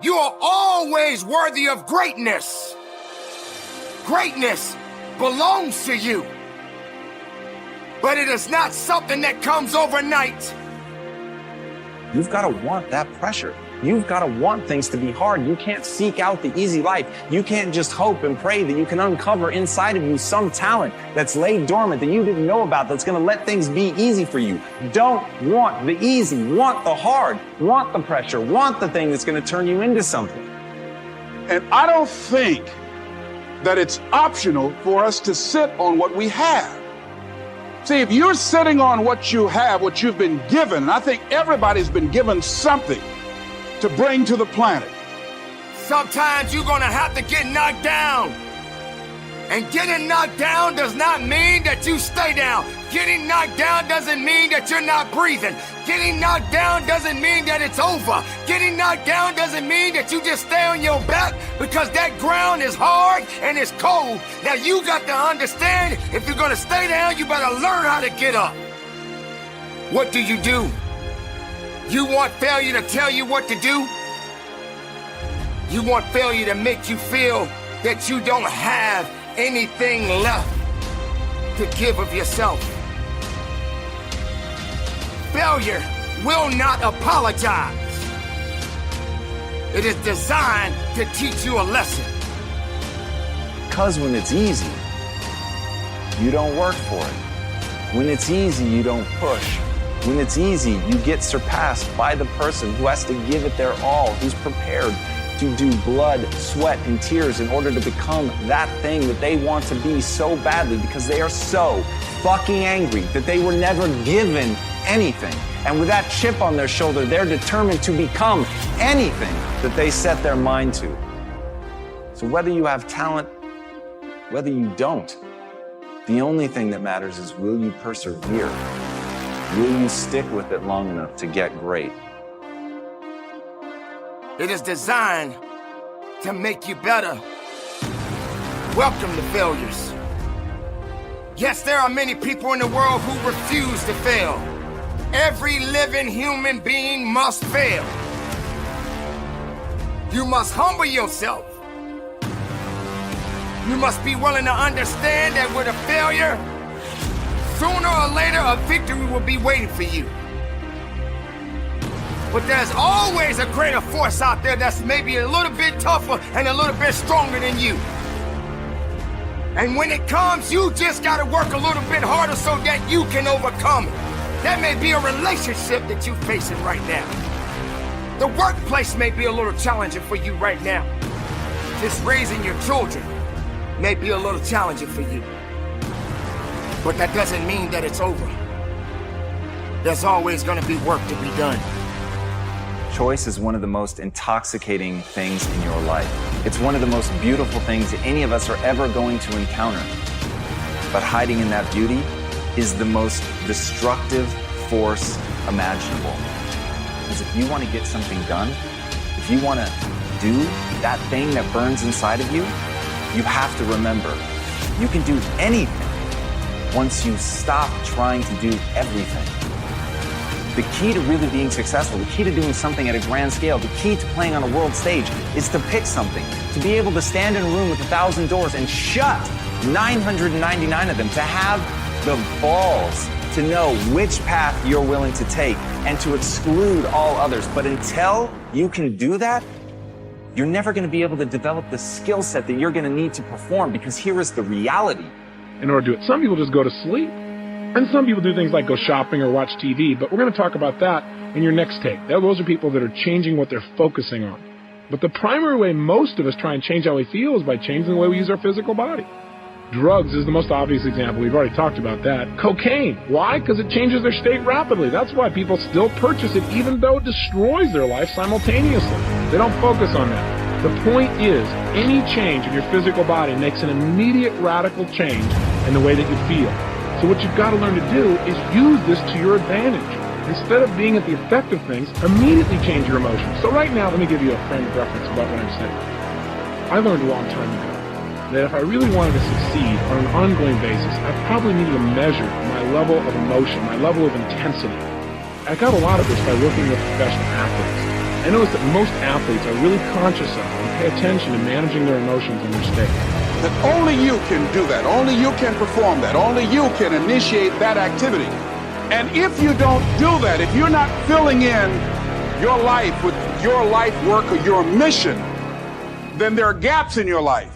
You are always worthy of greatness. Greatness belongs to you. But it is not something that comes overnight. You've got to want that pressure. You've got to want things to be hard. You can't seek out the easy life. You can't just hope and pray that you can uncover inside of you some talent that's laid dormant that you didn't know about that's going to let things be easy for you. Don't want the easy. Want the hard. Want the pressure. Want the thing that's going to turn you into something. And I don't think that it's optional for us to sit on what we have. See, if you're sitting on what you have, what you've been given, and I think everybody's been given something to bring to the planet. Sometimes you're gonna have to get knocked down. And getting knocked down does not mean that you stay down. Getting knocked down doesn't mean that you're not breathing. Getting knocked down doesn't mean that it's over. Getting knocked down doesn't mean that you just stay on your back because that ground is hard and it's cold. Now you got to understand, if you're gonna stay down, you better learn how to get up. What do? You want failure to tell you what to do? You want failure to make you feel that you don't have anything left to give of yourself. Failure will not apologize. It is designed to teach you a lesson. Because when it's easy, you don't work for it. When it's easy, you don't push. When it's easy, you get surpassed by the person who has to give it their all, who's prepared to do blood, sweat, and tears in order to become that thing that they want to be so badly because they are so fucking angry that they were never given anything. And with that chip on their shoulder, they're determined to become anything that they set their mind to. So whether you have talent, whether you don't, the only thing that matters is, will you persevere? Will you stick with it long enough to get great? It is designed to make you better. Welcome to failures. Yes, there are many people in the world who refuse to fail. Every living human being must fail. You must humble yourself. You must be willing to understand that with a failure, sooner or later, a victory will be waiting for you. But there's always a greater force out there that's maybe a little bit tougher and a little bit stronger than you. And when it comes, you just gotta work a little bit harder so that you can overcome it. That may be a relationship that you're facing right now. The workplace may be a little challenging for you right now. Just raising your children may be a little challenging for you. But that doesn't mean that it's over. There's always gonna be work to be done. Choice is one of the most intoxicating things in your life. It's one of the most beautiful things any of us are ever going to encounter. But hiding in that beauty is the most destructive force imaginable. Because if you want to get something done, if you want to do that thing that burns inside of you, you have to remember, you can do anything once you stop trying to do everything. The key to really being successful, the key to doing something at a grand scale, the key to playing on a world stage is to pick something, to be able to stand in a room with 1,000 doors and shut 999 of them, to have the balls to know which path you're willing to take and to exclude all others. But until you can do that, you're never going to be able to develop the skill set that you're going to need to perform, because here is the reality. In order to do it, some people just go to sleep. And some people do things like go shopping or watch TV, but we're going to talk about that in your next take. Those are people that are changing what they're focusing on. But the primary way most of us try and change how we feel is by changing the way we use our physical body. Drugs is the most obvious example. We've already talked about that. Cocaine. Why? Because it changes their state rapidly. That's why people still purchase it, even though it destroys their life simultaneously. They don't focus on that. The point is, any change in your physical body makes an immediate radical change in the way that you feel. So what you've got to learn to do is use this to your advantage. Instead of being at the effect of things, immediately change your emotions. So right now, let me give you a frame of reference about what I'm saying. I learned a long time ago that if I really wanted to succeed on an ongoing basis, I probably needed to measure my level of emotion, my level of intensity, I got a lot of this by working with professional athletes. I noticed that most athletes are really conscious of and pay attention to managing their emotions and their state. That only you can do that. Only you can perform that. Only you can initiate that activity. And if you don't do that, if you're not filling in your life with your life work or your mission, then there are gaps in your life.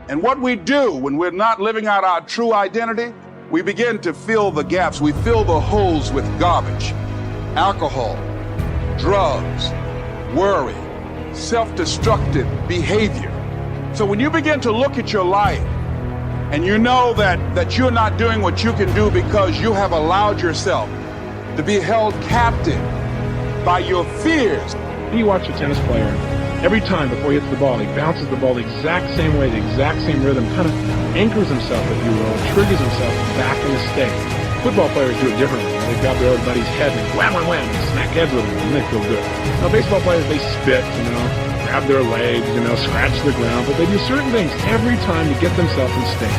And what we do when we're not living out our true identity, we begin to fill the gaps. We fill the holes with garbage, alcohol, drugs, worry, self-destructive behavior. So when you begin to look at your life and you know that you're not doing what you can do because you have allowed yourself to be held captive by your fears. You watch a tennis player, every time before he hits the ball, he bounces the ball the exact same way, the exact same rhythm, kind of anchors himself, if you will, triggers himself back in the state. Football players do it differently. They grab their old buddy's head and wham, wham, wham, and smack heads with them, and they feel good. Now, baseball players, they spit, grab their legs, scratch the ground, but they do certain things every time to get themselves in state.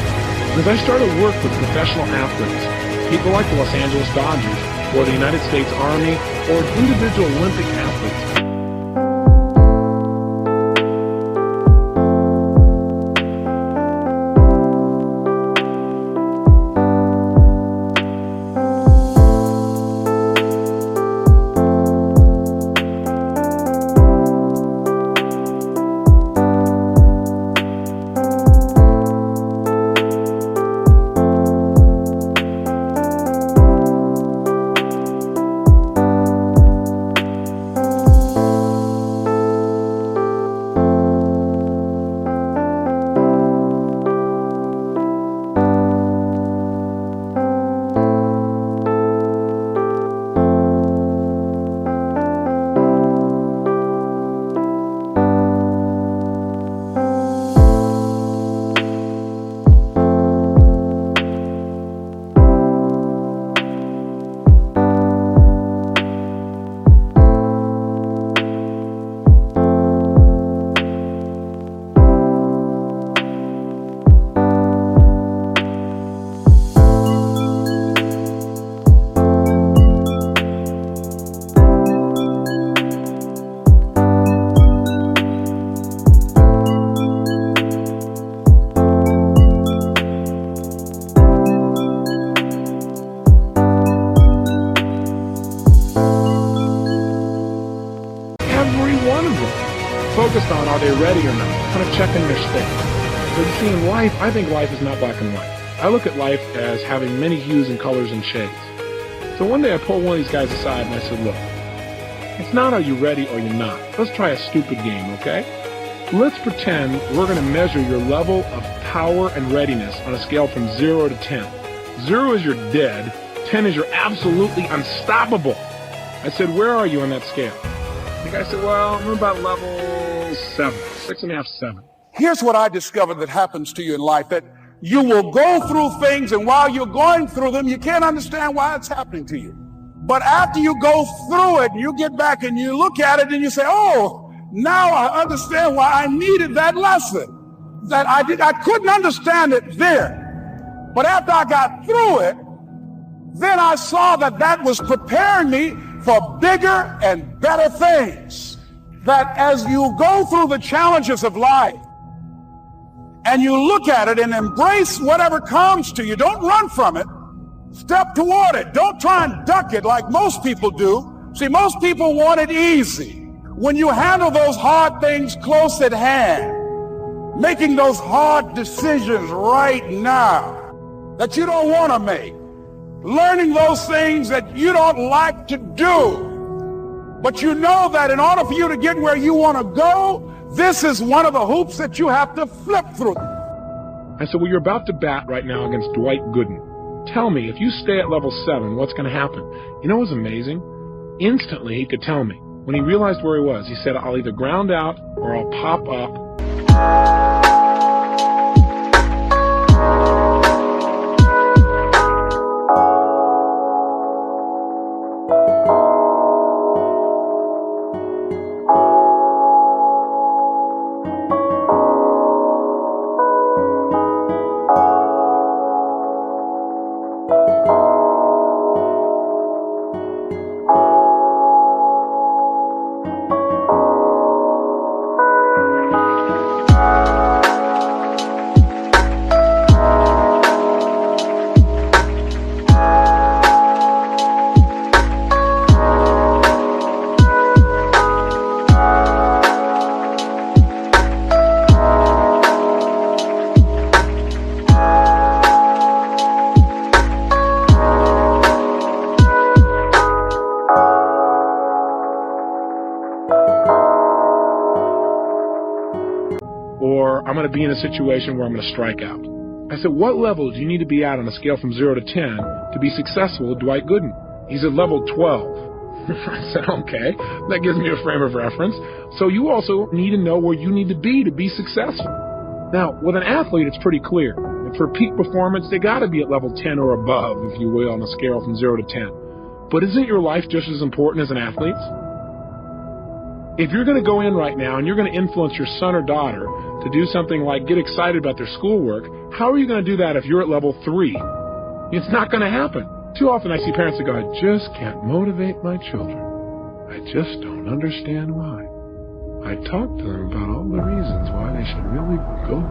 And as I started to work with professional athletes, people like the Los Angeles Dodgers, or the United States Army, or individual Olympic athletes, focused on are they ready or not, kind of checking their state. So you see, in life, I think life is not black and white. I look at life as having many hues and colors and shades. So one day I pulled one of these guys aside and I said, look, it's not are you ready or you're not. Let's try a stupid game, okay? Let's pretend we're going to measure your level of power and readiness on a scale from 0 to 10. 0 is you're dead, 10 is you're absolutely unstoppable. I said, where are you on that scale? The guy said, well, I'm about level 7, 6.5, 7. Here's what I discovered that happens to you in life, that you will go through things, and while you're going through them, you can't understand why it's happening to you. But after you go through it, you get back and you look at it and you say, oh, now I understand why I needed that lesson. That I couldn't understand it then. But after I got through it, then I saw that that was preparing me for bigger and better things. That as you go through the challenges of life and you look at it and embrace whatever comes to you, don't run from it. Step toward it. Don't try and duck it like most people do. See, most people want it easy. When you handle those hard things close at hand, making those hard decisions right now that you don't want to make, learning those things that you don't like to do, but you know that in order for you to get where you want to go, this is one of the hoops that you have to flip through. I said, well, you're about to bat right now against Dwight Gooden. Tell me, if you stay at level 7, what's going to happen? You know what was amazing? Instantly, he could tell me. When he realized where he was, he said, I'll either ground out or I'll pop up. or I'm going to be in a situation where I'm going to strike out. I said, what level do you need to be at on a scale from 0 to 10 to be successful with Dwight Gooden? He's at level 12. I said, okay, that gives me a frame of reference. So you also need to know where you need to be successful. Now, with an athlete, it's pretty clear. For peak performance, they got to be at level 10 or above, if you will, on a scale from 0 to 10. But isn't your life just as important as an athlete's? If you're going to go in right now and you're going to influence your son or daughter to do something like get excited about their schoolwork, how are you going to do that if you're at level 3? It's not going to happen. Too often I see parents that go, I just can't motivate my children. I just don't understand why. I talk to them about all the reasons why they should really go